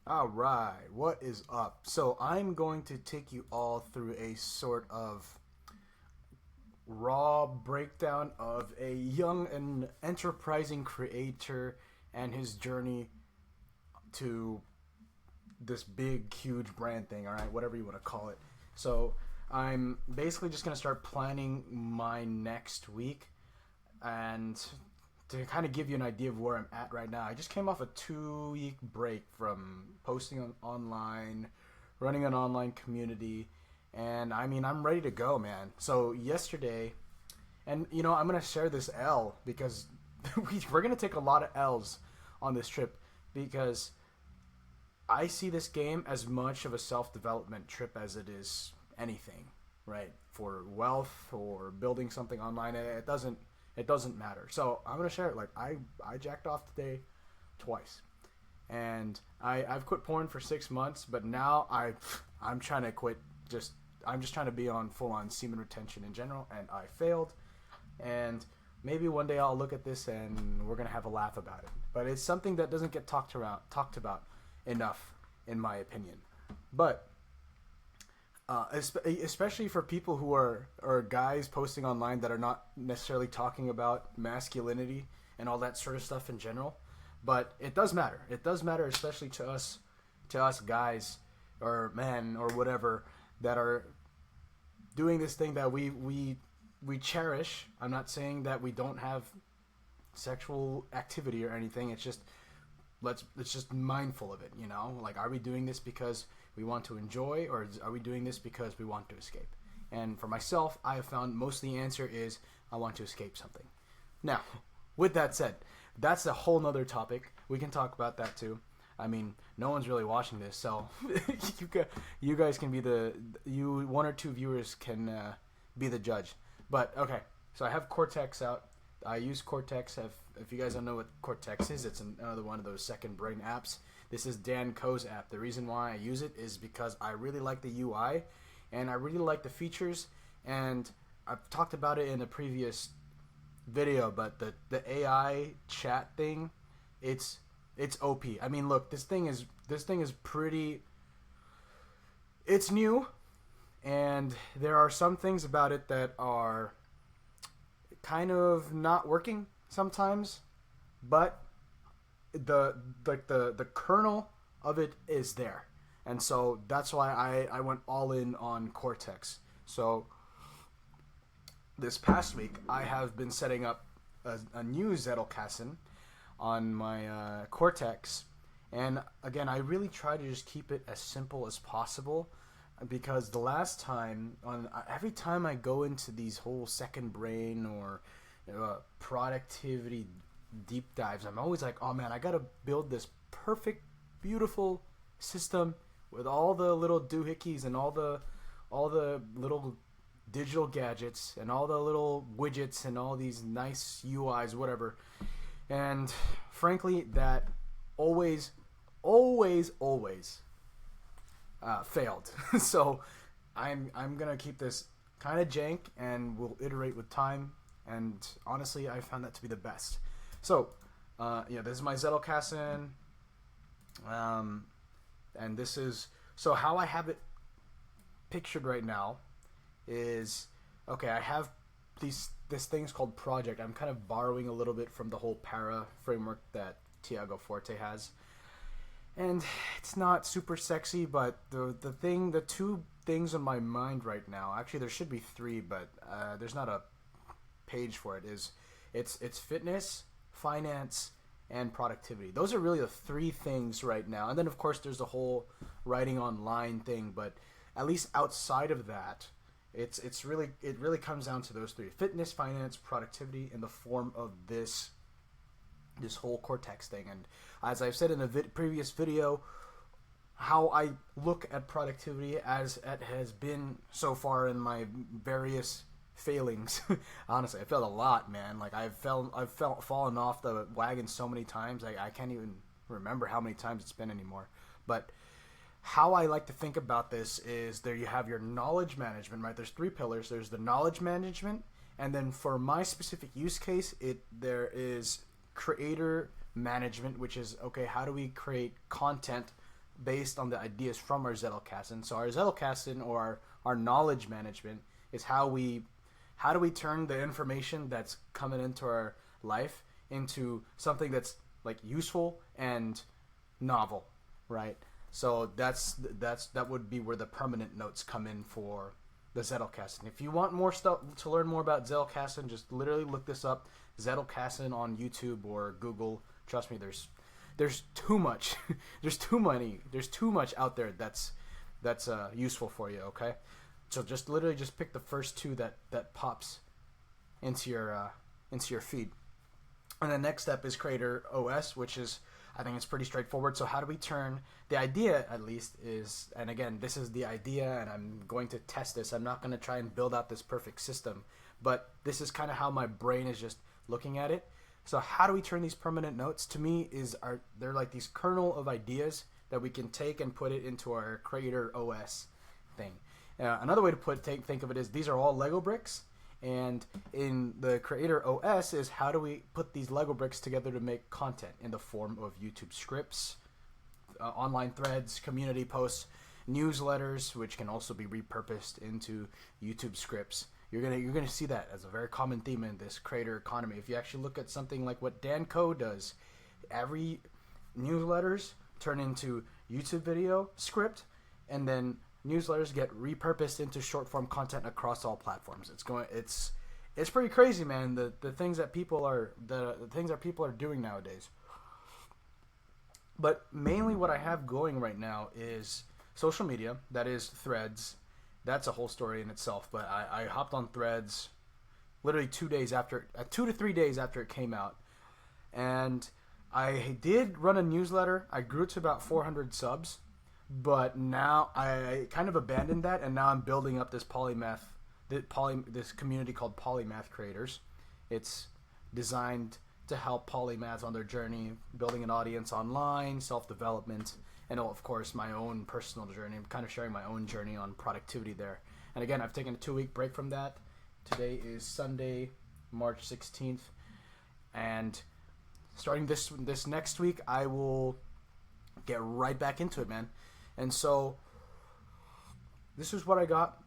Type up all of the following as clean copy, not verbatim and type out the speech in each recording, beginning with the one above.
All right, what is up? So, I'm going to take you all through a sort of raw breakdown of a young and enterprising creator and his journey to this big, huge brand thing, all right, whatever you want to call it. So, I'm basically just going to start planning my next week and to kind of give you an idea of where I'm at right now, I just came off a 2 week break from posting online, running an online community, and I mean, I'm ready to go, man. So, yesterday, and I'm going to share this L because we're going to take a lot of L's on this trip because I see this game as much of a self development trip as it is anything, right? For wealth or building something online, it doesn't matter. So I'm gonna share it. Like I jacked off today twice, and I've quit porn for 6 months, but now I'm trying to quit. I'm just trying to be on full on semen retention in general, and I failed. And maybe one day I'll look at this and we're gonna have a laugh about it. But it's something that doesn't get talked about enough, in my opinion. But especially for people who are or guys posting online that are not necessarily talking about masculinity and all that sort of stuff in general. But it does matter. It does matter, especially to us guys or men or whatever that are doing this thing that we cherish. I'm not saying that we don't have sexual activity or anything. It's just let's just mindful of it, like, are we doing this because we want to enjoy, or are we doing this because we want to escape? And for myself, I have found most of the answer is I want to escape something. Now, with that said, that's a whole nother topic. We can talk about that too. I mean, no one's really watching this, so you guys can be you one or two viewers can be the judge. But okay, so I have Cortex out. I use Cortex. If you guys don't know what Cortex is, it's another one of those second brain apps. This is Dan Koh's app. The reason why I use it is because I really like the UI, and I really like the features. And I've talked about it in a previous video, but the AI chat thing, it's OP. I mean, look, this thing is pretty. It's new, and there are some things about it that are kind of not working sometimes, but the kernel of it is there, and so that's why I went all in on Cortex. So this past week I have been setting up a new Zettelkasten on my Cortex, and again I really try to just keep it as simple as possible because the last time on every time I go into these whole second brain or productivity deep dives, I'm always like, oh man, I gotta build this perfect, beautiful system with all the little doohickeys and all the little digital gadgets and all the little widgets and all these nice UIs, whatever. And frankly, that always, always, always failed. So I'm gonna keep this kind of jank, and we'll iterate with time. And honestly, I found that to be the best. So, this is my Zettelkasten, and this is so how I have it pictured right now is okay. I have this thing's called project. I'm kind of borrowing a little bit from the whole para framework that Tiago Forte has, and it's not super sexy, but the two things on my mind right now, actually there should be three, but there's not a page for it, is it's fitness, finance, and productivity. Those are really the three things right now, and then of course there's the whole writing online thing, but at least outside of that, it really comes down to those three: fitness, finance, productivity, in the form of this whole Cortex thing. And as I've said in a previous video, how I look at productivity as it has been so far in my various failings. Honestly, I failed a lot, man. Like I've fallen off the wagon so many times. I can't even remember how many times it's been anymore. But how I like to think about this is there you have your knowledge management, right? There's three pillars. There's the knowledge management, and then for my specific use case, there is creator management, which is okay, how do we create content based on the ideas from our Zettelkasten. So our Zettelkasten, or our knowledge management, is how do we turn the information that's coming into our life into something that's like useful and novel, right? So that would be where the permanent notes come in for the Zettelkasten. If you want more stuff to learn more about Zettelkasten, just literally look this up, Zettelkasten on YouTube or Google. Trust me, there's too much. there's too much out there that's useful for you. Okay, so just literally just pick the first two that pops into your feed. And the next step is Creator OS, which is, I think it's pretty straightforward. So how do we turn, the idea at least is, and again, this is the idea and I'm going to test this. I'm not going to try and build out this perfect system, but this is kind of how my brain is just looking at it. So how do we turn these permanent notes? To me, they're like these kernel of ideas that we can take and put it into our Creator OS thing. Another way to think of it is these are all Lego bricks. And in the Creator OS is how do we put these Lego bricks together to make content in the form of YouTube scripts, online threads, community posts, newsletters, which can also be repurposed into YouTube scripts. You're gonna see that as a very common theme in this creator economy. If you actually look at something like what Dan Coe does, every newsletters turn into YouTube video script, and then newsletters get repurposed into short form content across all platforms. It's pretty crazy, man. The things that people are doing nowadays. But mainly what I have going right now is social media. That is Threads. That's a whole story in itself. But I hopped on Threads literally 2 to 3 days after it came out, and I did run a newsletter. I grew to about 400 subs. But now I kind of abandoned that, and now I'm building up this this community called Polymath Creators. It's designed to help polymaths on their journey, building an audience online, self-development, and of course my own personal journey. I'm kind of sharing my own journey on productivity there. And again, I've taken a 2-week break from that. Today is Sunday, March 16th, and starting this next week, I will get right back into it, man. And so this is what I got.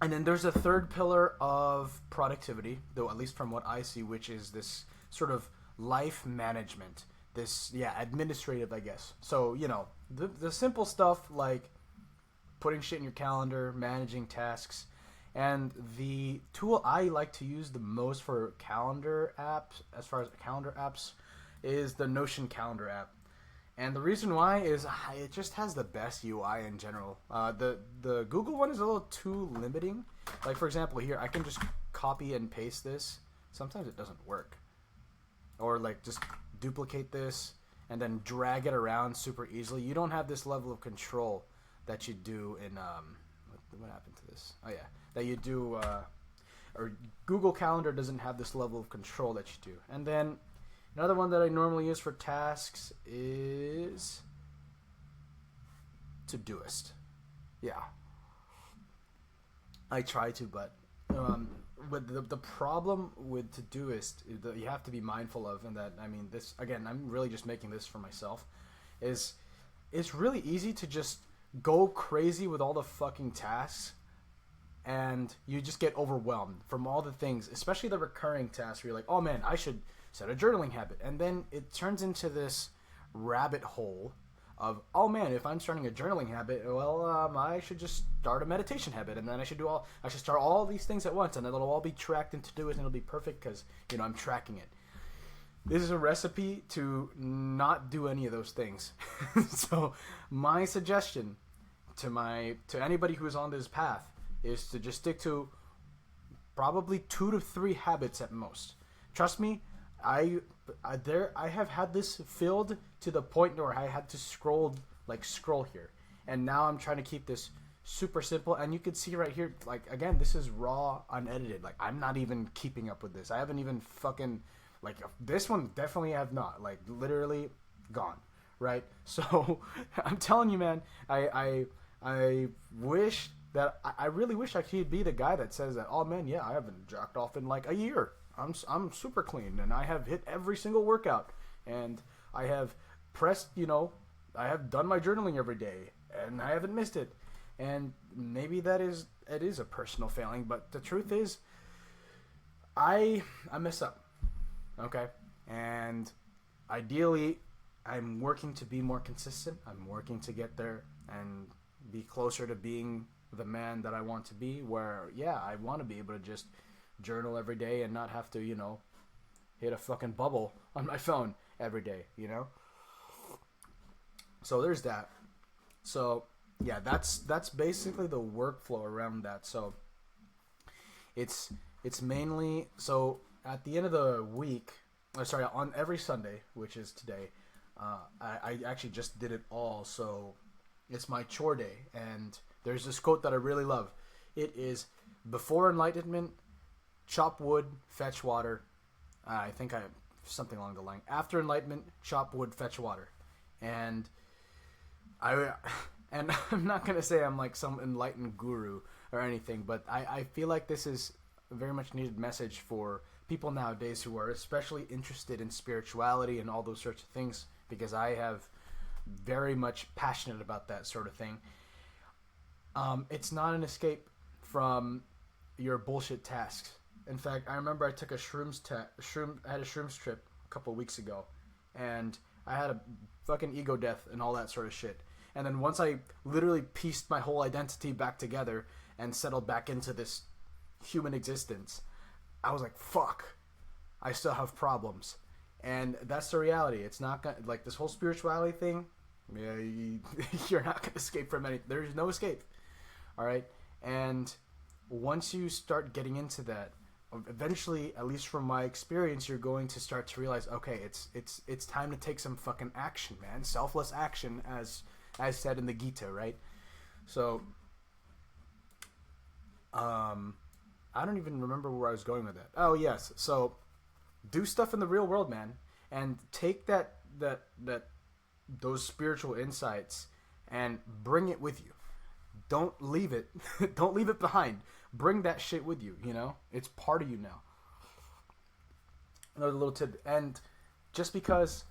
And then there's a third pillar of productivity, though at least from what I see, which is this sort of life management. This, administrative, I guess. So, the simple stuff like putting shit in your calendar, managing tasks. And the tool I like to use the most for calendar apps, as far as calendar apps, is the Notion calendar app. And the reason why is it just has the best UI in general. The Google one is a little too limiting. Like, for example, here, I can just copy and paste this. Sometimes it doesn't work. Or, like, just duplicate this and then drag it around super easily. You don't have this level of control that you do in, what happened to this? Oh, yeah. That you do, or Google Calendar doesn't have this level of control that you do. And then another one that I normally use for tasks is Todoist. Yeah. I try to, but the problem with Todoist that you have to be mindful of, and that, I mean, this, again, I'm really just making this for myself, is it's really easy to just go crazy with all the fucking tasks, and you just get overwhelmed from all the things, especially the recurring tasks where you're like, oh man, I should set a journaling habit. And then it turns into this rabbit hole of, oh man, if I'm starting a journaling habit, well, I should just start a meditation habit, and then I should start all these things at once, and it'll all be tracked into Todoist, and it'll be perfect because, I'm tracking it. This is a recipe to not do any of those things. So my suggestion to anybody who's on this path is to just stick to probably 2 to 3 habits at most. Trust me, I have had this filled to the point where I had to scroll here, and now I'm trying to keep this super simple. And you can see right here, like, again, this is raw, unedited. Like, I'm not even keeping up with this. I haven't even fucking, like, this one definitely have not, like, literally gone, right? So I'm telling you, man, I wish that I really wish I could be the guy that says that, oh man, yeah, I haven't jacked off in like a year. I'm super clean, and I have hit every single workout, and I have pressed, I have done my journaling every day, and I haven't missed it. And maybe it is a personal failing, but the truth is, I mess up, okay, and ideally, I'm working to be more consistent. I'm working to get there and be closer to being the man that I want to be. Where yeah, I want to be able to just journal every day and not have to hit a fucking bubble on my phone every day. So there's that. So yeah, that's basically the workflow around that. So it's mainly so at the end of the week, sorry, on every Sunday, which is today, I actually just did it all. So it's my chore day, and there's this quote that I really love. It is before enlightenment, chop wood, fetch water. I think I something along the line. After enlightenment, chop wood, fetch water, and and I'm not gonna say I'm like some enlightened guru or anything, but I feel like this is a very much needed message for people nowadays who are especially interested in spirituality and all those sorts of things, because I have very much passionate about that sort of thing. It's not an escape from your bullshit tasks. In fact, I remember I took a I had a shrooms trip a couple of weeks ago, and I had a fucking ego death and all that sort of shit. And then once I literally pieced my whole identity back together and settled back into this human existence, I was like, fuck, I still have problems. And that's the reality. It's not gonna, like, this whole spirituality thing, yeah, you're not gonna escape from anything. There's no escape. All right? And once you start getting into that, eventually, at least from my experience, you're going to start to realize, okay, it's time to take some fucking action, man. Selfless action, as said in the Gita, right? So, I don't even remember where I was going with that. Oh yes, so do stuff in the real world, man, and take those spiritual insights and bring it with you. Don't leave it. Don't leave it behind. Bring that shit with you. It's part of you now. Another little tip, and just because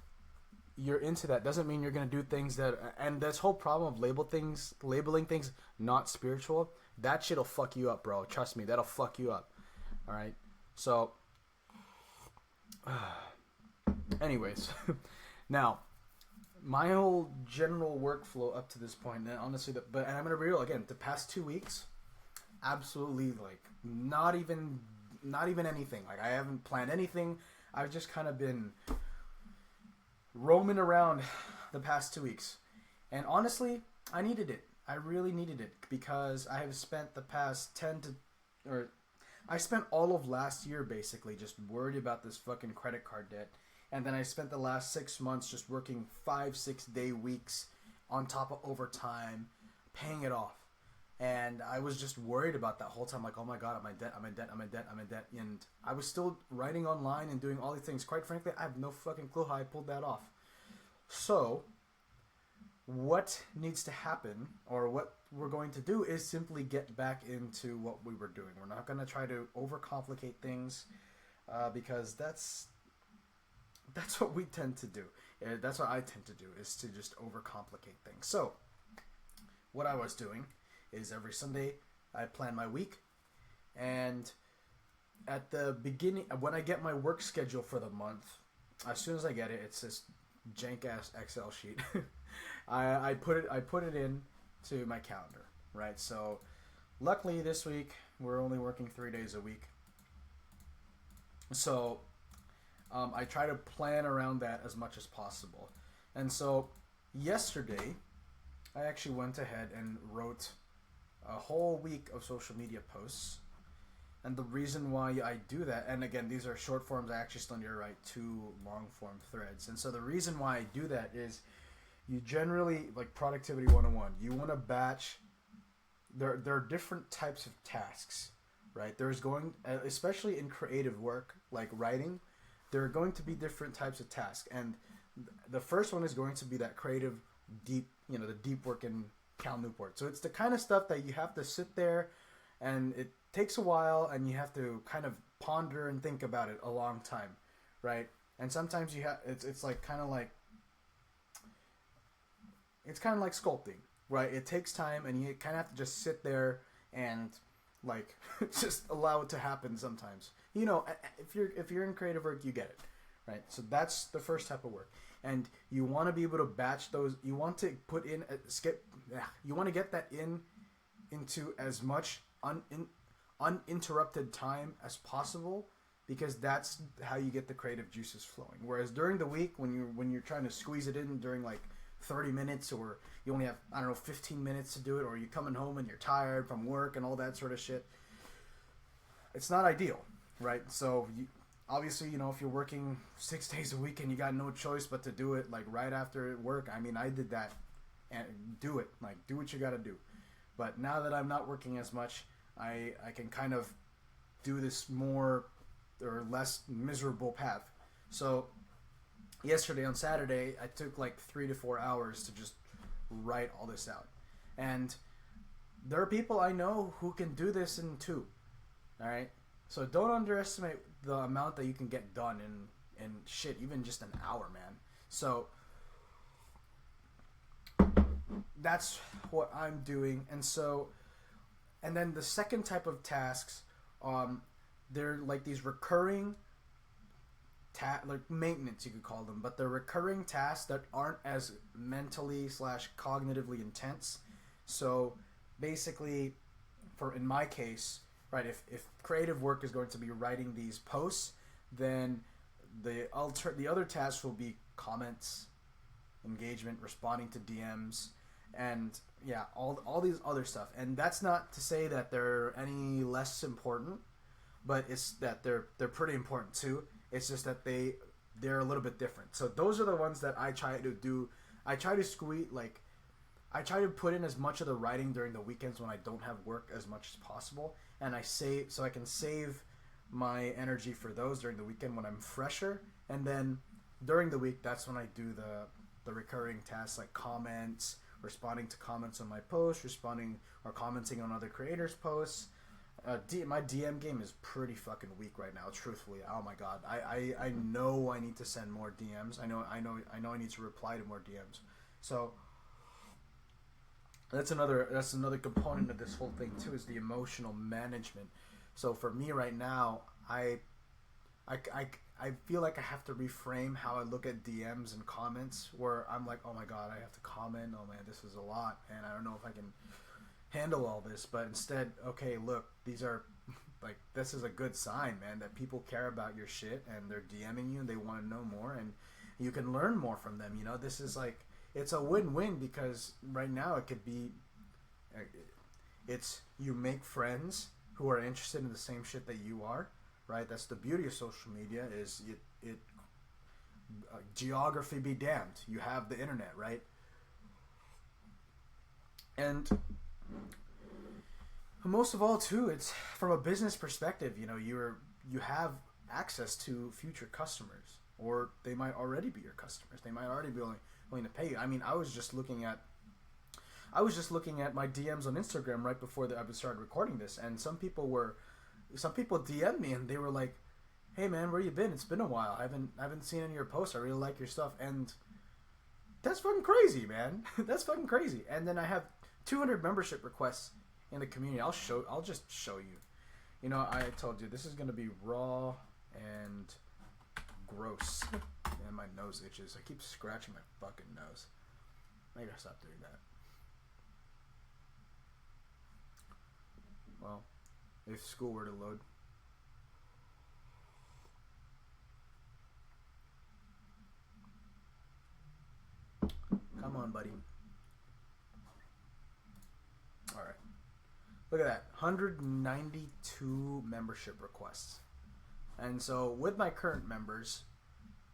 you're into that doesn't mean you're gonna do things that. And this whole problem of labeling things not spiritual, that shit'll fuck you up, bro. Trust me, that'll fuck you up. All right. So, anyways, now my whole general workflow up to this point, and honestly, and I'm gonna be real again. The past 2 weeks, absolutely, like not even anything. Like I haven't planned anything. I've just kind of been roaming around the past 2 weeks, and honestly, I needed it. I really needed it, because I have spent the past I spent all of last year basically just worried about this fucking credit card debt. And then I spent the last 6 months just working 5-6 day weeks on top of overtime, paying it off. And I was just worried about that whole time, like, oh my god, I'm in debt, I'm in debt, I'm in debt, I'm in debt. And I was still writing online and doing all these things. Quite frankly, I have no fucking clue how I pulled that off. So, what needs to happen, or what we're going to do, is simply get back into what we were doing. We're not going to try to overcomplicate things, because that's what we tend to do. That's what I tend to do, is to just overcomplicate things. So, what I was doing is every Sunday I plan my week, and at the beginning, when I get my work schedule for the month, as soon as I get it, it's this jank ass Excel sheet. I put it in to my calendar, right? So, luckily this week we're only working 3 days a week, so I try to plan around that as much as possible. And so yesterday I actually went ahead and wrote a whole week of social media posts. And the reason why I do that, and again, these are short forms, I actually still need to write 2 long form threads. And so the reason why I do that is, you generally, like productivity 101, you want to batch. There are different types of tasks, right? There's especially in creative work, like writing, there are going to be different types of tasks. And the first one is going to be that creative, deep, the deep work in Cal Newport. So it's the kind of stuff that you have to sit there, and it takes a while, and you have to kind of ponder and think about it a long time, right? And sometimes it's like kind of like, it's kind of like sculpting, right? It takes time, and you kind of have to just sit there and like just allow it to happen sometimes. You know, if you're in creative work, you get it, right? So that's the first type of work, and you want to be able to batch those. You want to put in skip. You want to get that into as much uninterrupted time as possible, because that's how you get the creative juices flowing. Whereas during the week, when you're trying to squeeze it in during like 30 minutes, or you only have, I don't know, 15 minutes to do it, or you're coming home and you're tired from work and all that sort of shit, it's not ideal, right? So obviously, you know, if you're working 6 days a week and you got no choice but to do it like right after work, I mean, I did that, and do it, like, do what you got to do. But now that I'm not working as much, I can kind of do this more or less miserable path. So yesterday on Saturday, I took like 3 to 4 hours to just write all this out. And there are people I know who can do this in 2. All right? So don't underestimate the amount that you can get done in shit, even just an hour, man. So that's what I'm doing. And then the second type of tasks, they're like these recurring like maintenance, you could call them, but they're recurring tasks that aren't as mentally / cognitively intense. So basically, in my case, right, if creative work is going to be writing these posts, then the other tasks will be comments, engagement, responding to DMs, and yeah, all these other stuff. And that's not to say that they're any less important, but it's that they're pretty important too. It's just that they're a little bit different. So those are the ones that I try to do. I try to I try to put in as much of the writing during the weekends when I don't have work as much as possible, and so I can save my energy for those during the weekend when I'm fresher. And then during the week, that's when I do the recurring tasks like comments, responding to comments on my posts, responding or commenting on other creators' posts. My DM game is pretty fucking weak right now, truthfully. Oh my god, I know I need to send more DMs. I know I need to reply to more DMs. So that's another component of this whole thing too, is the emotional management. So for me right now, I feel like I have to reframe how I look at DMs and comments, where I'm like, oh my god, I have to comment. Oh man, this is a lot, and I don't know if I can handle all this. But instead, okay, look, these are like, this is a good sign, man, that people care about your shit and they're DMing you and they want to know more, and you can learn more from them. You know, this is like, it's a win-win, because right now it could be, it's, you make friends who are interested in the same shit that you are, right? That's the beauty of social media, is it geography be damned, you have the internet, right? And most of all too, it's from a business perspective. You know, you have access to future customers, or they might already be your customers. They might already be willing to pay you. I mean, I was just looking at my DMs on Instagram right before I started recording this, and some people DM'd me and they were like, "Hey man, where you been? It's been a while. I haven't seen any of your posts. I really like your stuff." And that's fucking crazy, man. That's fucking crazy. And then I have 200 membership requests in the community. I'll just show you. You know, I told you this is gonna be raw and gross. And my nose itches. I keep scratching my fucking nose. I gotta stop doing that. Well, if school were to load. Come on, buddy. Alright. Look at that. 192 membership requests. And so with my current members,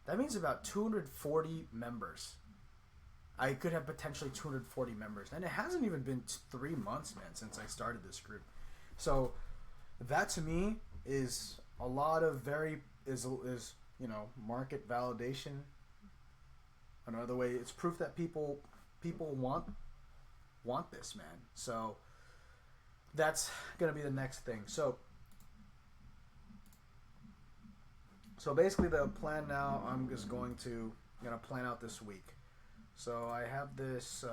that means about 240 members. I could have potentially 240 members. And it hasn't even been 3 months, man, since I started this group. So that to me is a lot of you know, market validation. Another way, it's proof that people want this, man. So that's gonna be the next thing. So basically the plan now, I'm gonna plan out this week. So I have this.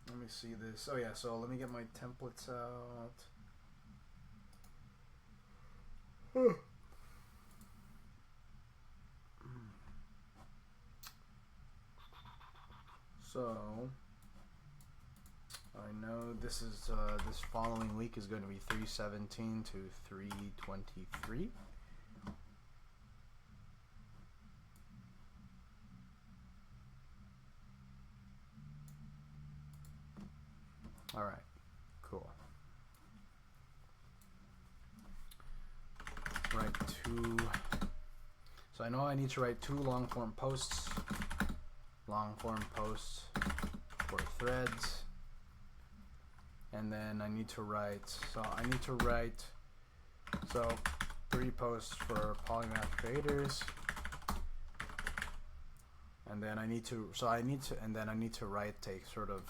Let me see this. Oh yeah. So let me get my templates out. So I know this is this following week is going to be 317 to 323. All right, cool. Write two. So I know I need to write 2 long form posts. Long form posts for threads. And then I need to write, so 3 posts for Polymath creators. And then I need to write a sort of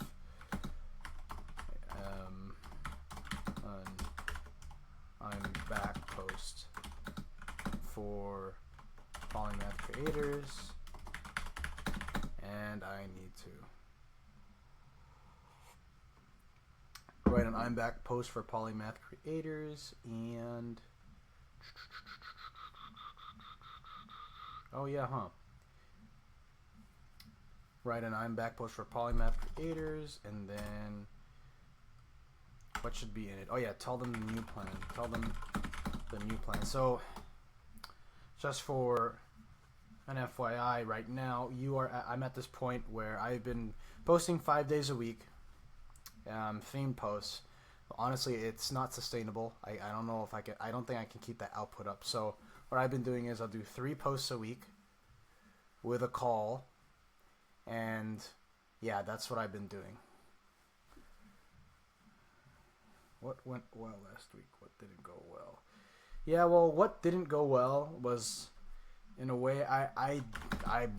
I'm back post for Polymath creators, and I need to write an I'm back post for Polymath creators, and write an I'm back post for Polymath creators, and then what should be in it? Oh yeah, tell them the new plan. So just for an FYI, right now I'm at this point where I've been posting 5 days a week, themed posts. Honestly, it's not sustainable. I don't know if I can. I don't think I can keep that output up. So what I've been doing is I'll do 3 posts a week with a call, and yeah, that's what I've been doing. What went well last week? What didn't go well? Yeah, well, what didn't go well was, in a way, I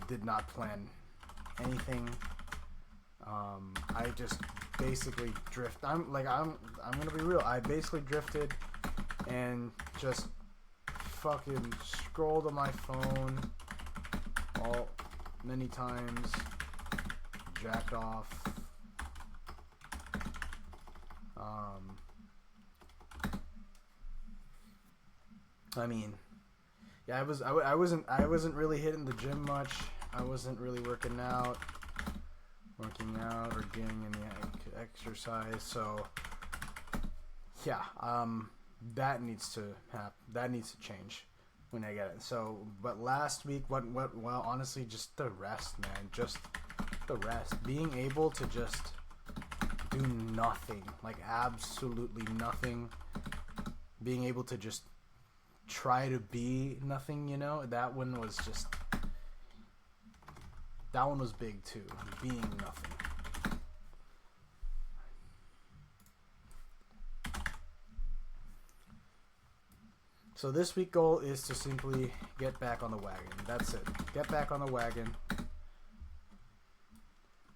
did not plan anything. I just basically I'm gonna be real. I basically drifted and just fucking scrolled on my phone many times, jacked off. I mean, yeah, I wasn't really hitting the gym much. I wasn't really working out or getting any exercise. So yeah, that needs to happen. That needs to change when I get it. So, but last week, well, honestly, just the rest, man. Just the rest. Being able to just do nothing, like absolutely nothing. Being able to just try to be nothing, you know, that one was big too. Being nothing. So this week goal is to simply get back on the wagon. That's it. Get back on the wagon.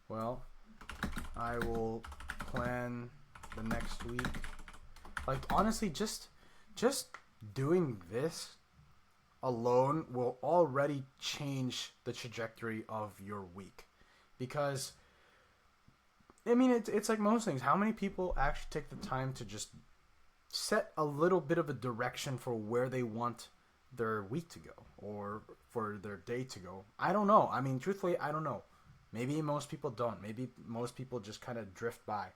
Well, I will plan the next week. Like, honestly, just doing this alone will already change the trajectory of your week. Because, I mean, it's like most things. How many people actually take the time to just set a little bit of a direction for where they want their week to go or for their day to go? I don't know. I mean, truthfully, I don't know. Maybe most people don't. Maybe most people just kind of drift by.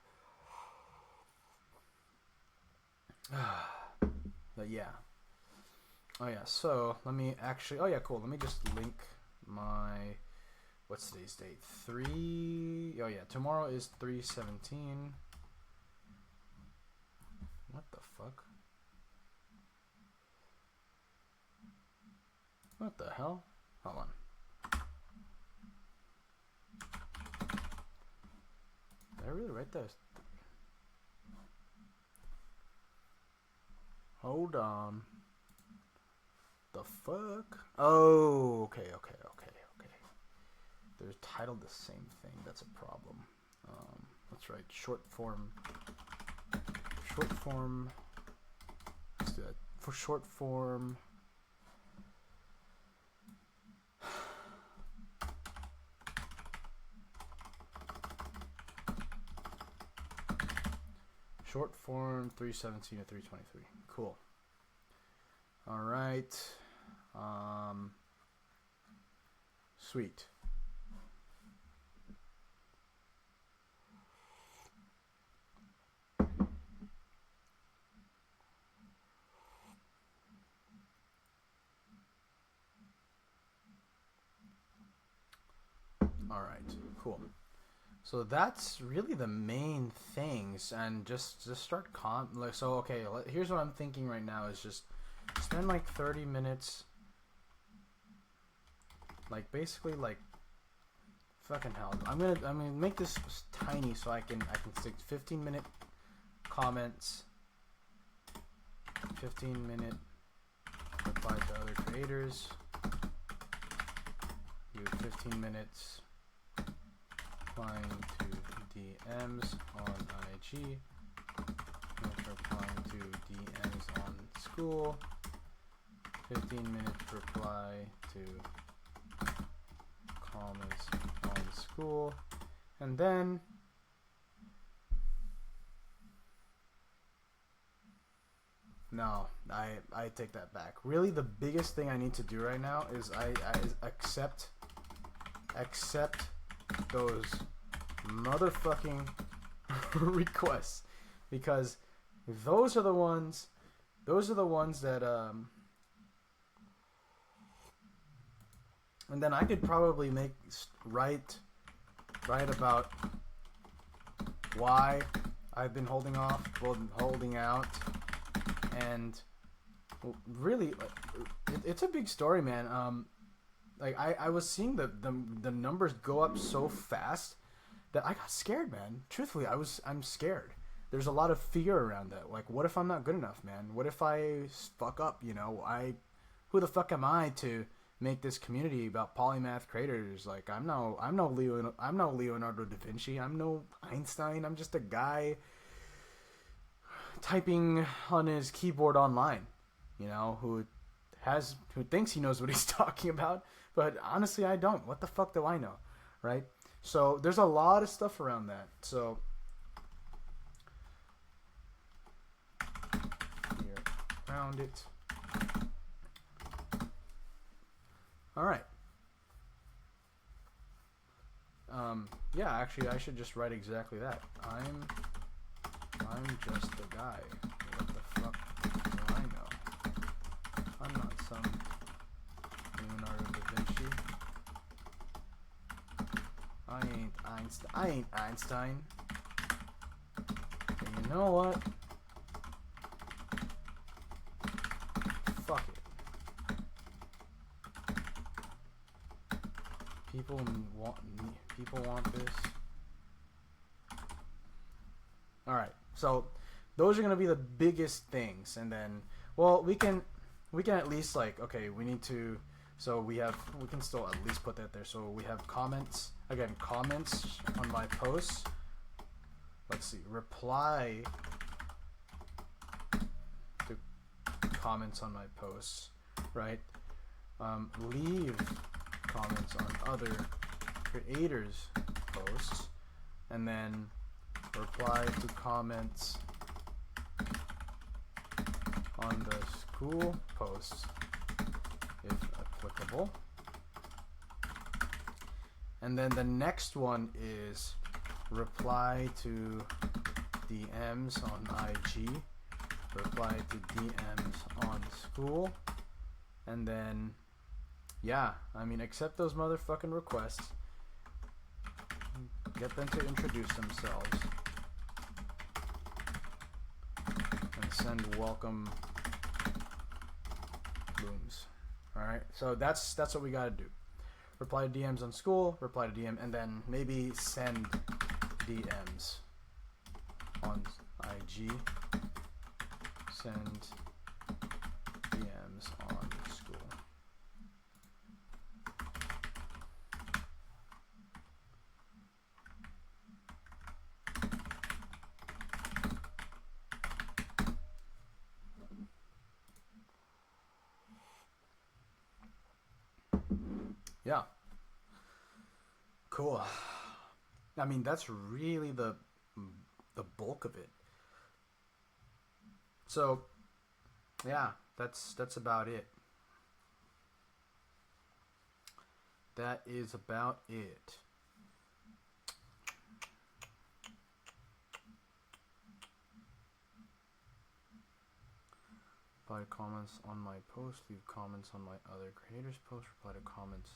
But yeah. Oh yeah, so let me actually, oh yeah, cool. Let me just link my, what's today's date? Oh yeah, tomorrow is 3/17. What the fuck? What the hell? Hold on. Did I really write that? Hold on. The fuck? Oh, okay. They're titled the same thing. That's a problem. Let's write short form. Let's do that. For short form. Short form 317 to 323. Cool. All right. Sweet. All right. Cool. So that's really the main things, and just start so okay. Here's what I'm thinking right now is just spend like 30 minutes, like basically like fucking hell. I'm gonna make this tiny so I can stick 15-minute comments, 15-minute reply to other creators, do 15 minutes replying to DMs on IG, replying to DMs on school, 15 minutes reply to comments on school, and then no, I take that back. Really, the biggest thing I need to do right now is I accept those motherfucking requests, because those are the ones that and then I could probably write about why I've been holding out, and really it's a big story, man. Like I was seeing the numbers go up so fast that I got scared, man. Truthfully, I'm scared. There's a lot of fear around that. Like, what if I'm not good enough, man? What if I fuck up? You know, who the fuck am I to make this community about polymath creators? Like, I'm no Leonardo da Vinci. I'm no Einstein. I'm just a guy typing on his keyboard online, you know, who thinks he knows what he's talking about, but honestly I don't. What the fuck do I know, right? So there's a lot of stuff around that. So here, around it. All right. Yeah, actually I should just write exactly that. I'm just a guy. What the fuck do I know? I'm not some Leonardo da Vinci. I ain't Einstein. And you know what? Fuck it. People want this. All right. So those are going to be the biggest things, and then we can at least, like, okay, we need to, so we can still at least put that there. So we have comments on my posts. Let's see, reply to comments on my posts, right? Leave comments on other creators' posts, and then reply to comments on the school posts if applicable. And then the next one is reply to DMs on IG, reply to DMs on school, and then yeah, I mean, accept those motherfucking requests, get them to introduce themselves, and send welcome blooms. Alright, so that's what we gotta do. Reply to DMs on school, reply to DM, and then maybe send DMs on IG, send DMs on school. Yeah. Cool. I mean, that's really the bulk of it. So yeah, that's about it. That is about it. Reply to comments on my post. Leave comments on my other creators' post. Reply to comments.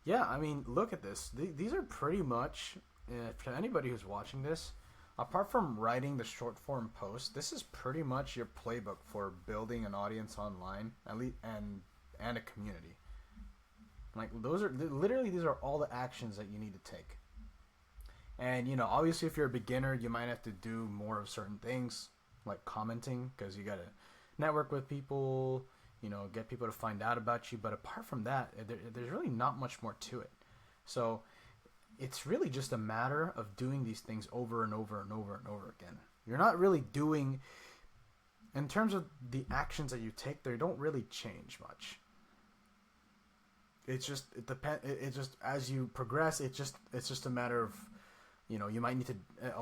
Yeah, I mean, look at this. These are pretty much, to anybody who's watching this, apart from writing the short form post, this is pretty much your playbook for building an audience online, at least, and a community. Like, those are literally, these are all the actions that you need to take. And obviously, if you're a beginner, you might have to do more of certain things, like commenting, because you gotta network with people, get people to find out about you. But apart from that, there's really not much more to it. So it's really just a matter of doing these things over and over and over and over again. You're not really doing, in terms of the actions that you take, they don't really change much. It's just, it just, as you progress, it's just a matter of, you might need to,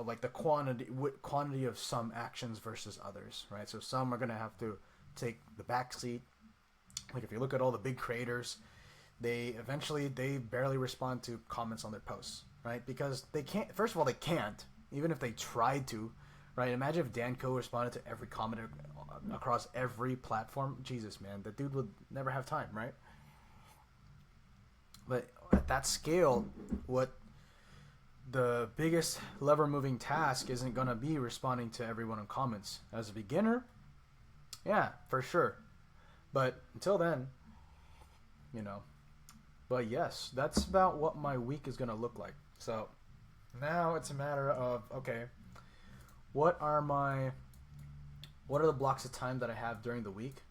like the quantity of some actions versus others, right? So some are going to have to take the back seat. Like if you look at all the big creators, they barely respond to comments on their posts, right? Because they can't, first of all, they can't, even if they tried to, right? Imagine if Danco responded to every comment across every platform. Jesus, man, the dude would never have time, right? But at that scale, what the biggest lever moving task isn't going to be responding to everyone in comments. As a beginner, yeah, for sure. But until then, But yes, that's about what my week is going to look like. So now it's a matter of, okay, what are the blocks of time that I have during the week?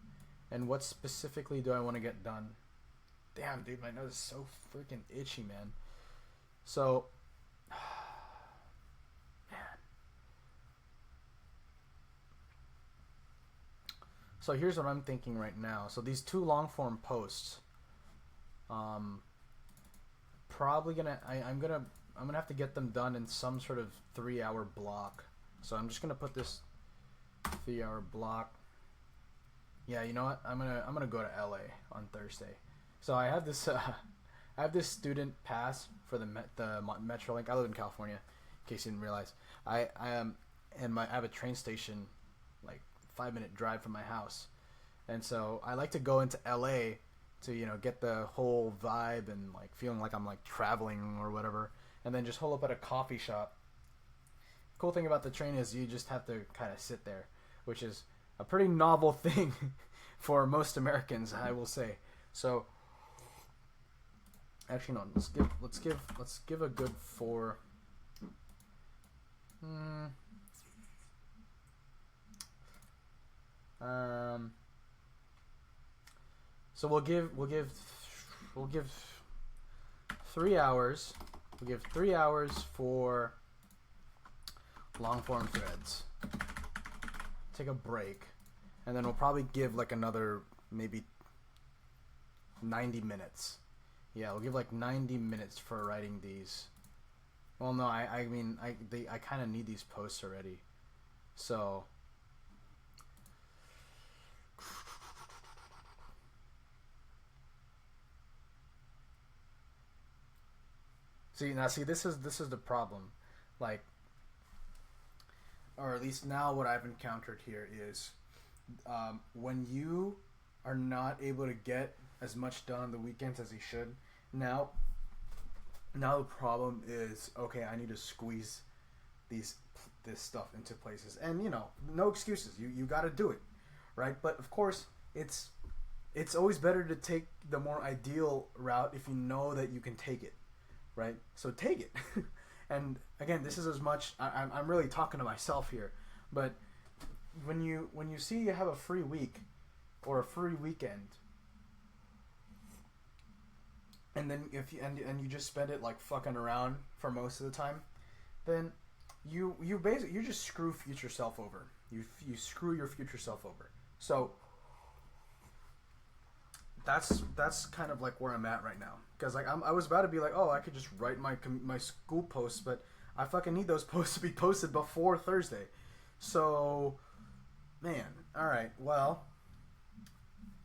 And what specifically do I want to get done? Damn, dude, my nose is so freaking itchy, man. So, man. So here's what I'm thinking right now. So these two long form posts, probably I'm gonna have to get them done in some sort of 3-hour block. So I'm just gonna put this 3-hour block. Yeah, you know what? I'm gonna go to LA on Thursday. So I have this student pass for the Metrolink. I live in California, in case you didn't realize. I have a train station like 5-minute drive from my house, and so I like to go into LA to get the whole vibe and like feeling like I'm like traveling or whatever, and then just hole up at a coffee shop. Cool thing about the train is you just have to kind of sit there, which is a pretty novel thing for most Americans, I will say. So actually no, let's give a good 4. So we'll give 3 hours. We'll give 3 hours for long form threads. Take a break, and then we'll probably give like another maybe 90 minutes. Yeah, we'll give like 90 minutes for writing these. Well, no, I mean I kind of need these posts already, so. See, this is the problem, like, or at least now what I've encountered here is, when you are not able to get as much done on the weekends as you should, now the problem is, okay, I need to squeeze this stuff into places, and no excuses. You got to do it, right? But of course, it's always better to take the more ideal route if you know that you can take it. Right, so take it. And again, this is as much. I'm really talking to myself here, but when you see you have a free week or a free weekend, and then if you and you just spend it like fucking around for most of the time, then you basically just screw future self over. You screw your future self over. So that's kind of like where I'm at right now, because like I was about to be like, oh, I could just write my school posts, but I fucking need those posts to be posted before Thursday. So Man, all right. Well,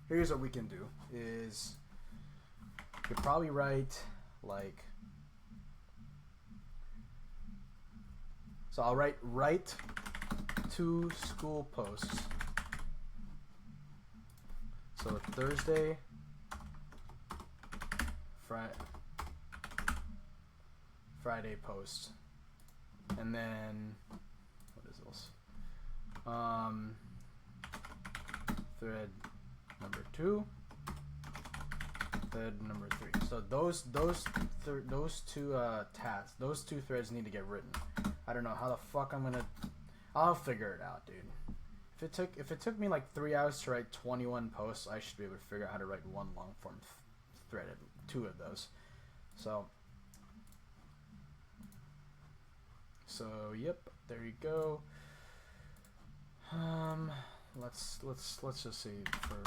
here's what we can do: is you could probably write like. So I'll write 2 school posts. So Thursday, Friday post, and then what is this? Thread number 2, thread number 3. So those two tasks, those 2 threads need to get written. I don't know how the fuck I'm gonna. I'll figure it out, dude. If it took me like 3 hours to write 21 posts, I should be able to figure out how to write one long form thread, 2 of those. So yep, there you go. Let's just see for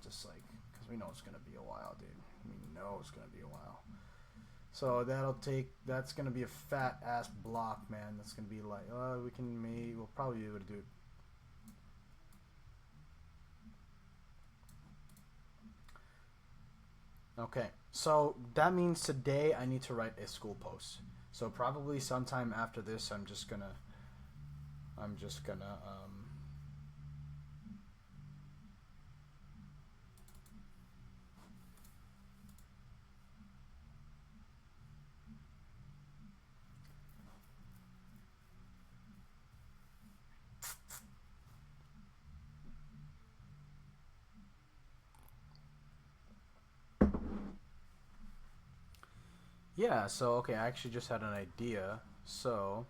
just like because we know it's gonna be a while, dude. We know it's gonna be a while. So that's gonna be a fat ass block, man. That's gonna be like, we'll probably be able to do it. Okay, so that means today I need to write a school post. So probably sometime after this, I'm just gonna yeah. So okay, I actually just had an idea. So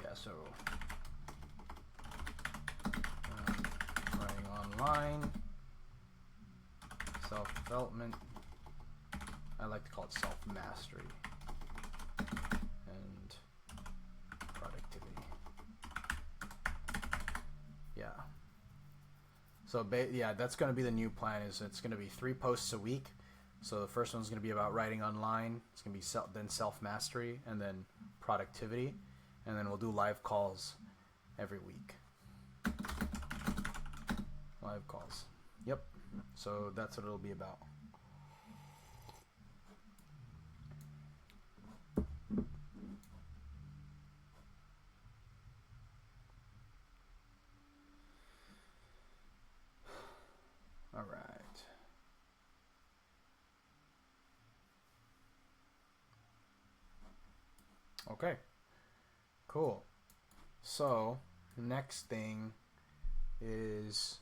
yeah, so writing online, self-development. I like to call it self-mastery and productivity. Yeah. So yeah, that's going to be the new plan. Is it's going to be 3 posts a week. So the first one's going to be about writing online. It's going to be then self-mastery, and then productivity, and then we'll do live calls every week. Live calls. Yep. So that's what it'll be about. All right. Okay, cool. So, next thing is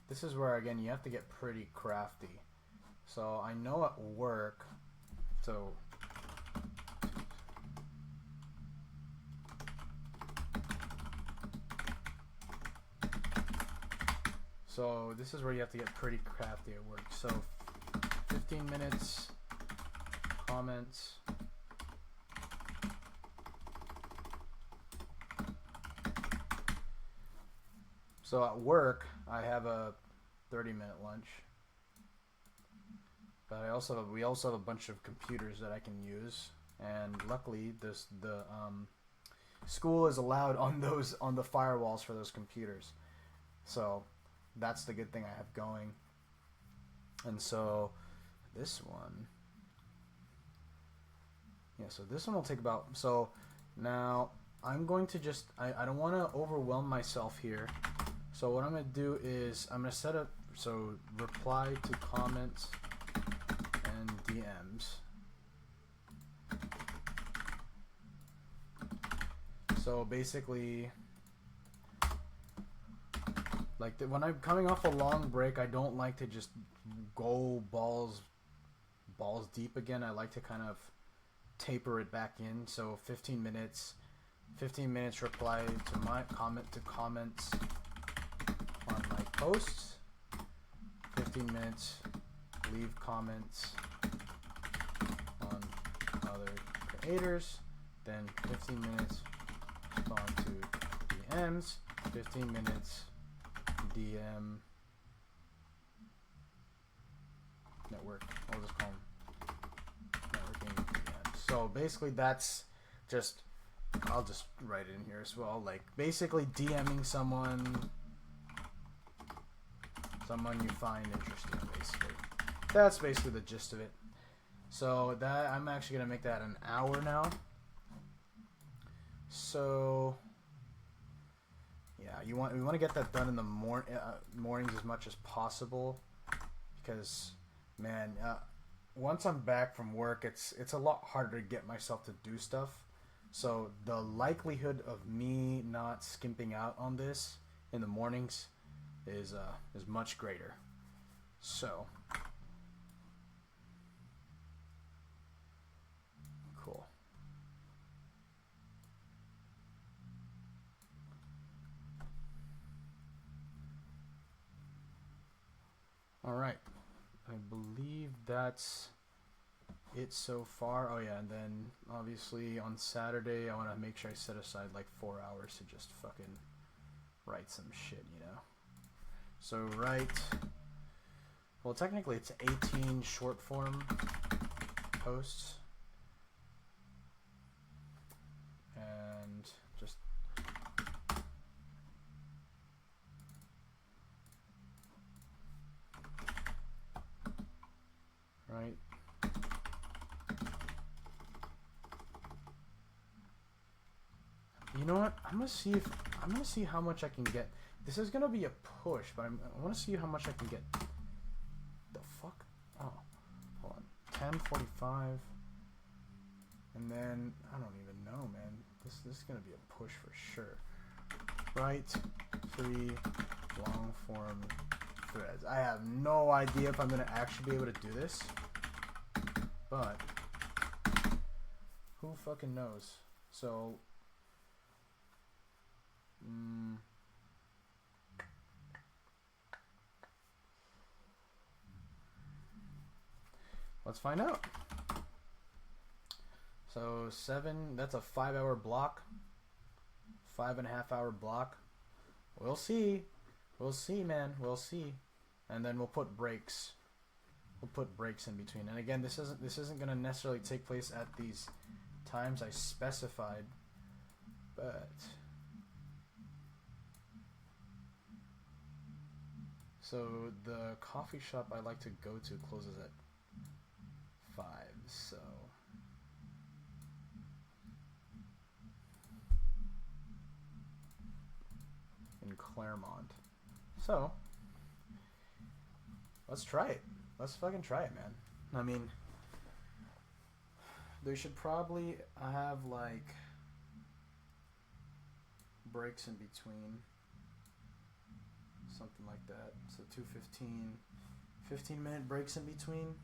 this is where again you have to get pretty crafty. So I know at work, So this is where you have to get pretty crafty at work. So 15 minutes, comments. So at work, I have a 30-minute lunch. But we also have a bunch of computers that I can use. And luckily, the school is allowed on the firewalls for those computers. So that's the good thing I have going. And so this one, so this one will take about, so now I'm going to just, I don't want to overwhelm myself here. So what I'm going to do is I'm going to set up, so reply to comments and DMs. So basically, like when I'm coming off a long break, I don't like to just go balls deep again. I like to kind of taper it back in. So 15 minutes reply to my comments on my posts. 15 minutes leave comments on other creators, then 15 minutes respond to DMs, 15 minutes DM network. I'll just call them networking DMs. So basically that's just, I'll just write it in here as well, like basically DMing someone you find interesting, basically. That's basically the gist of it. So that, I'm actually gonna make that an hour now. So yeah, we want to get that done in the mornings as much as possible, because man, once I'm back from work, it's a lot harder to get myself to do stuff. So the likelihood of me not skimping out on this in the mornings is much greater. So cool. All right, I believe that's it so far. Oh yeah, and then obviously on Saturday I want to make sure I set aside like 4 hours to just fucking write some shit, you know. So write, well technically it's 18 short form posts, and just right. You know what? I'm gonna see how much I can get. This is gonna be a push, but I want to see how much I can get. The fuck? Oh, hold on. 10:45, and then I don't even know, man. This is gonna be a push for sure. Write 3 long form threads. I have no idea if I'm gonna actually be able to do this, but who fucking knows? So. Let's find out. So 7, that's a 5-hour block. 5.5 hour block. We'll see. We'll see, man. We'll see. And then we'll put breaks. We'll put breaks in between. And again, this isn't gonna necessarily take place at these times I specified, but so the coffee shop I like to go to closes at 5, so in Claremont. So let's try it. Let's fucking try it, man. I mean, they should probably have like breaks in between. Something like that. So 15-minute breaks in between.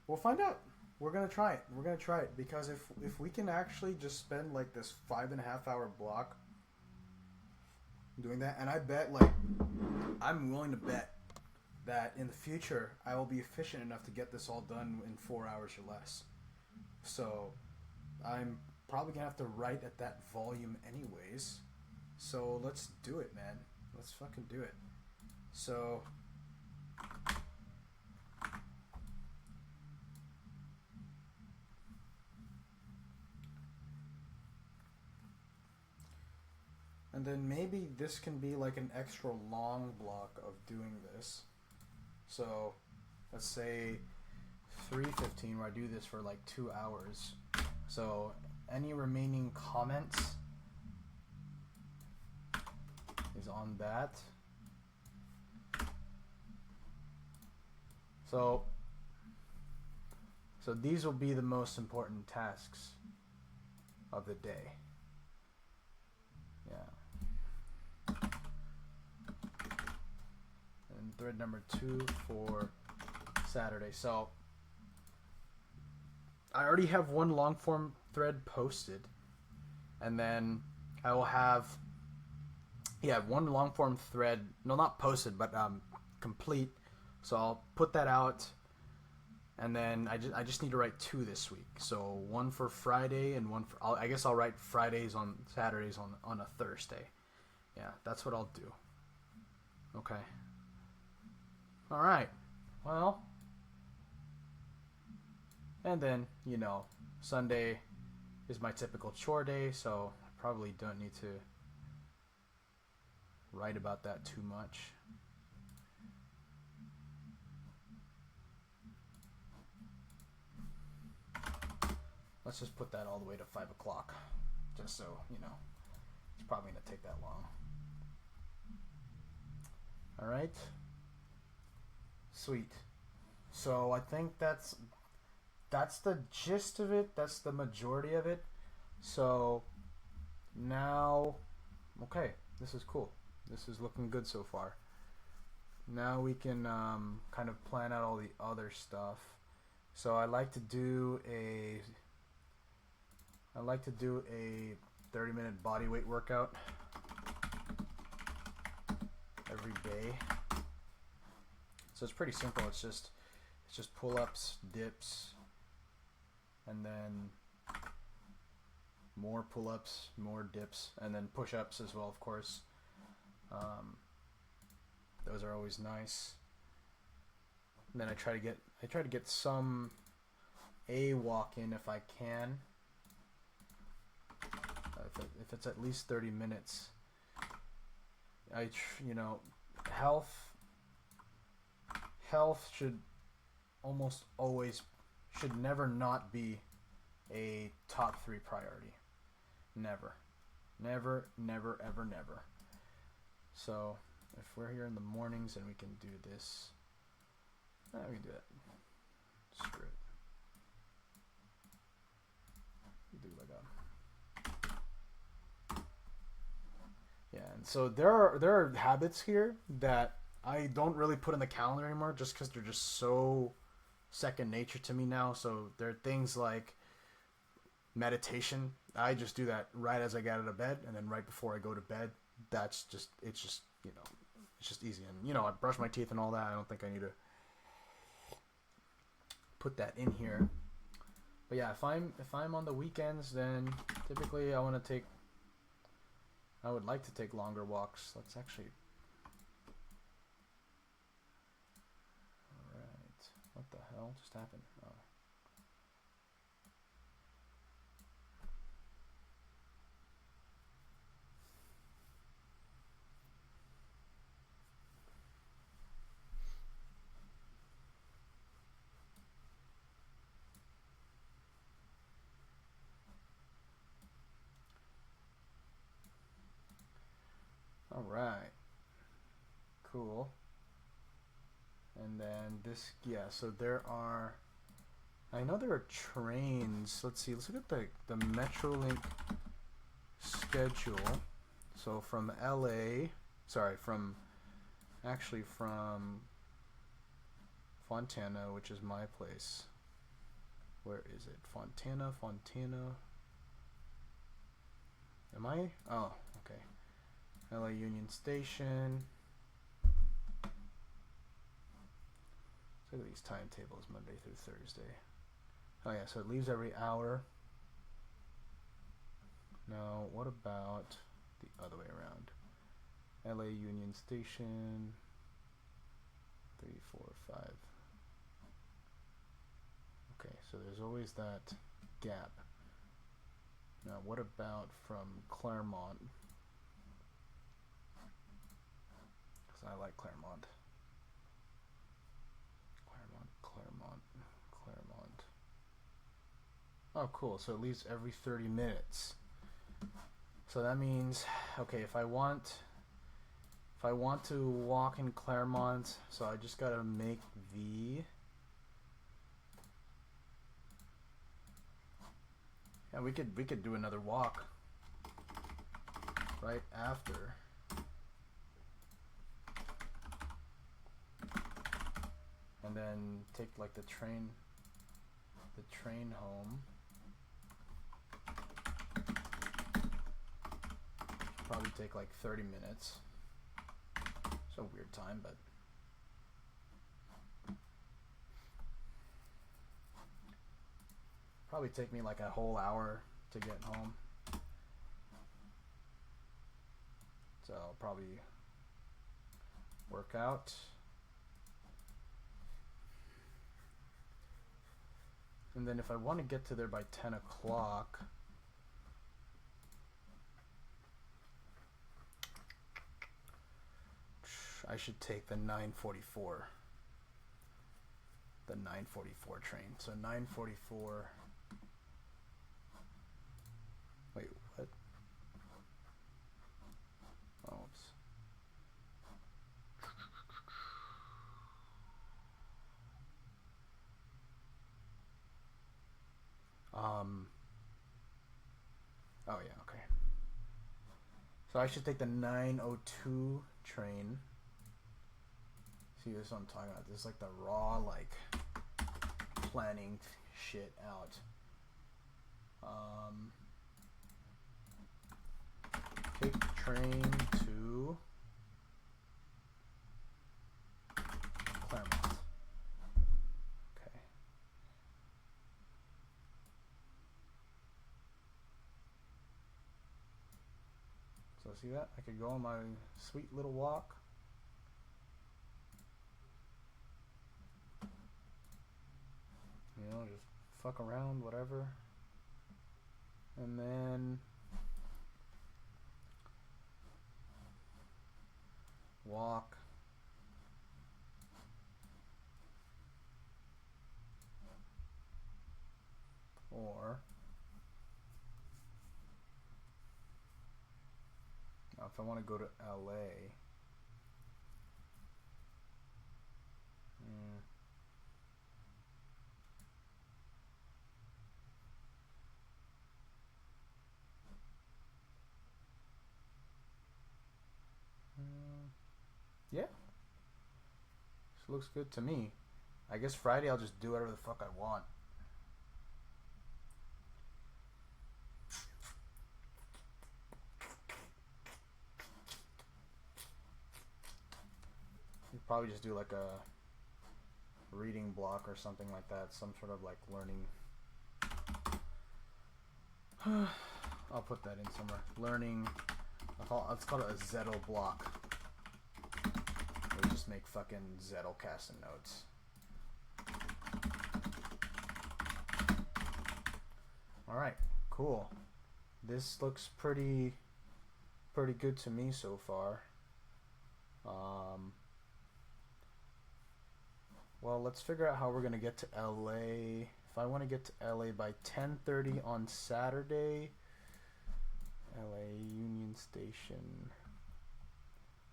We'll find out. We're gonna try it. We're gonna try it, because if we can actually just spend like this 5.5 hour block doing that, and I bet, like, I'm willing to bet that in the future I will be efficient enough to get this all done in 4 hours or less. So I'm probably gonna have to write at that volume anyways. So let's do it, man. Let's fucking do it. So and then maybe this can be like an extra long block of doing this. So let's say 3:15, where I do this for like 2 hours. So any remaining comments is on that. So these will be the most important tasks of the day. Yeah. And thread number 2 for Saturday. So I already have one long form thread posted, and then I will have Yeah, one long form thread. No, not posted, but complete. So I'll put that out, and then I just need to write 2 this week. So one for Friday and one for I guess I'll write Fridays on Saturdays on a Thursday. Yeah, that's what I'll do. Okay. All right. Well, and then Sunday is my typical chore day, so I probably don't need to write about that too much. Let's just put that all the way to 5 o'clock, just so it's probably gonna take that long. All right. Sweet. So I think that's the gist of it. That's the majority of it. So now, okay, this is cool. This is looking good so far. Now we can kind of plan out all the other stuff. So I like to do a 30-minute body weight workout every day. So it's pretty simple. It's just pull-ups, dips, and then more pull-ups, more dips, and then push-ups as well, of course. Those are always nice. And then I try to get some walk in if I can. If it's at least 30 minutes. Health should never not be a top 3 priority. Never, ever, never. So if we're here in the mornings and we can do this, we can do it. Screw it. We do like a and so there are habits here that I don't really put in the calendar anymore, just because they're just so second nature to me now. So there are things like meditation. I just do that right as I get out of bed, and then right before I go to bed. It's just easy. And I brush my teeth and all that. I don't think I need to put that in here. But yeah, if I'm on the weekends, then typically I would like to take longer walks. Let's actually. All right. What the hell just happened? Oh. All right. Cool. And then this, so I know there are trains. Let's look at the Metrolink schedule. So from from Fontana, which is my place. Where is it? Fontana. Am I? Oh, okay. LA Union Station. Look at these timetables, Monday through Thursday. Oh yeah, so it leaves every hour. Now, what about the other way around? LA Union Station. 3, 4, 5. Okay, so there's always that gap. Now, what about from Claremont? Because I like Claremont. Claremont. Oh, cool. So it leaves every 30 minutes. So that means, okay, if I want to walk in Claremont, so I just gotta make yeah, we could do another walk right after. And then take like the train home. Probably take like 30 minutes. It's a weird time, but probably take me like a whole hour to get home. So I'll probably work out. And then if I want to get to there by 10 o'clock, I should take the 9:44. The 9:44 train. So 9:44. Wait, what? Oh, oops. Oh yeah, okay. So I should take the 9:02 train. See, this is what I'm talking about. This is like the raw, like, planning shit out. Take train to Claremont. Okay. So see that? I could go on my sweet little walk. You know, just fuck around, whatever. And then walk. Or now if I want to go to LA, yeah, this looks good to me. I guess Friday I'll just do whatever the fuck I want. Probably just do like a reading block or something like that, some sort of like learning. I'll put that in somewhere. Learning. Let's call it a Zettel block. We just make fucking Zettelcast and notes. All right, cool. This looks pretty good to me so far. Well, let's figure out how we're gonna get to LA. If I want to get to LA by 10:30 on Saturday, LA Union Station.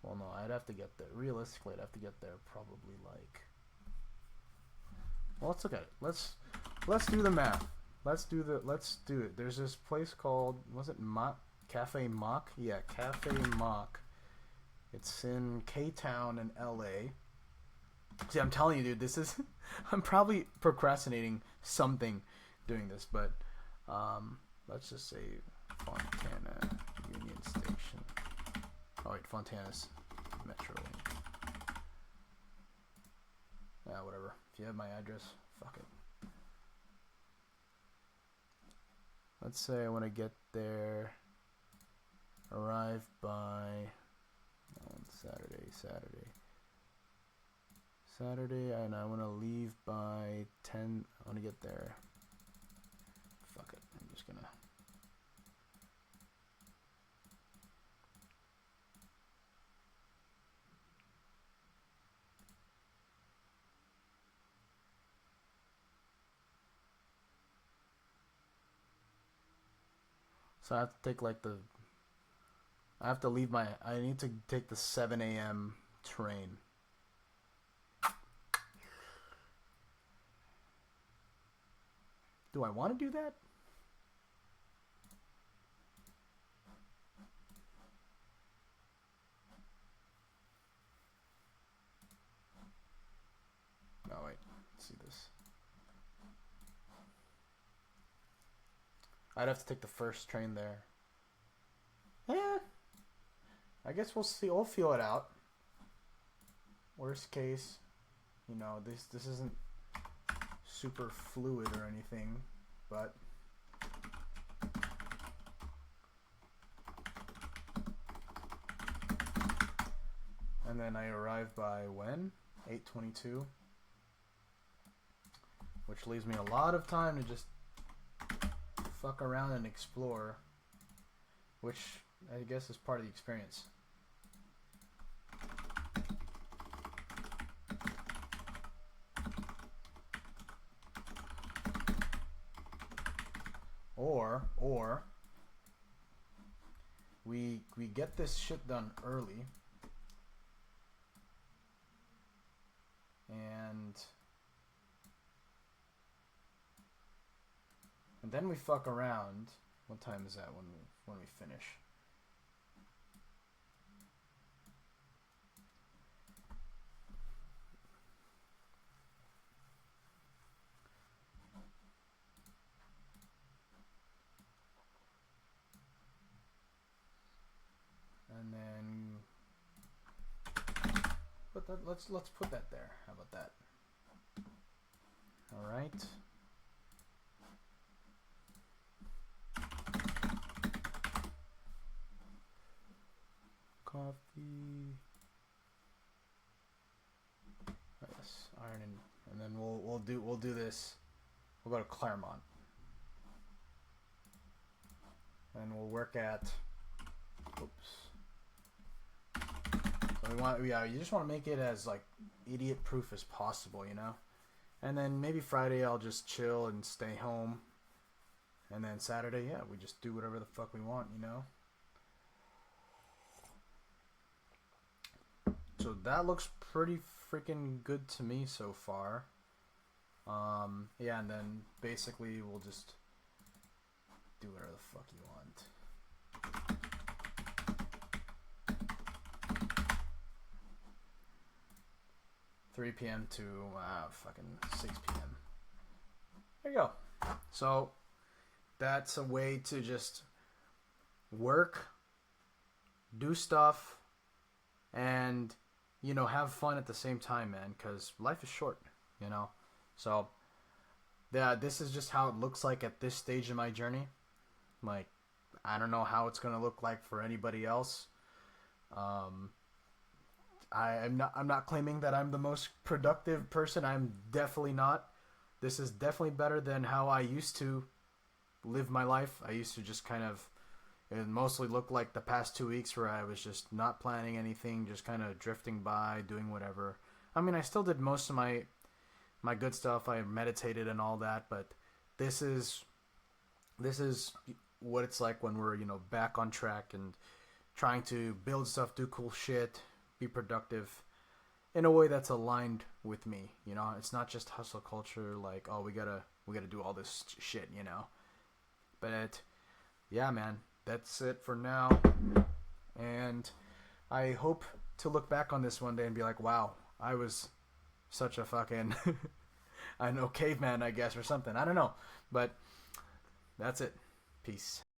Well, no, I'd have to get there. Realistically, I'd have to get there probably like. Well, let's look at it. Let's do the math. Let's do it. There's this place called, was it Cafe Mock? Yeah, Cafe Mock. It's in K-Town in LA. See, I'm telling you, dude, this is I'm probably procrastinating something doing this, but let's just say Fontana Union Station. Oh wait, Fontana's Metro. Yeah, whatever. If you have my address, fuck it. Let's say I want to get there, arrive by on Saturday, and I want to leave by 10. I want to get there. Fuck it. I'm just gonna. So I have to take like I need to take the 7 a.m. train. Do I want to do that? Oh wait, let's see this. I'd have to take the first train there. Yeah, I guess we'll see. We'll feel it out. Worst case, you know, this isn't super fluid or anything, but and then I arrive by when? 8:22, which leaves me a lot of time to just fuck around and explore, which I guess is part of the experience. Or we get this shit done early, and then we fuck around. What time is that when we finish? And then let's put that there. How about that? All right. Coffee. Oh, yes, iron and then we'll do this. We'll go to Claremont, and we'll work at. Oops. So you just want to make it as like idiot proof as possible, you know. And then maybe Friday I'll just chill and stay home, and then Saturday, yeah, we just do whatever the fuck we want, you know. So that looks pretty freaking good to me so far. Yeah, and then basically we'll just do whatever the fuck you want. 3 p.m. to fucking 6 p.m. There you go. So that's a way to just work, do stuff, and, you know, have fun at the same time, man, because life is short, you know. So yeah, this is just how it looks like at this stage of my journey. Like, I don't know how it's gonna look like for anybody else. I'm not claiming that I'm the most productive person. I'm definitely not. This is definitely better than how I used to live my life. I used to just kind of, it mostly looked like the past 2 weeks where I was just not planning anything, just kind of drifting by, doing whatever. I mean, I still did most of my good stuff. I meditated and all that, but this is what it's like when we're, you know, back on track and trying to build stuff, do cool shit, be productive in a way that's aligned with me, you know. It's not just hustle culture, like, oh, we gotta do all this shit, you know. But yeah, man, that's it for now, and I hope to look back on this one day and be like, wow, I was such a fucking I know, caveman, I guess, or something. I don't know, but that's it. Peace.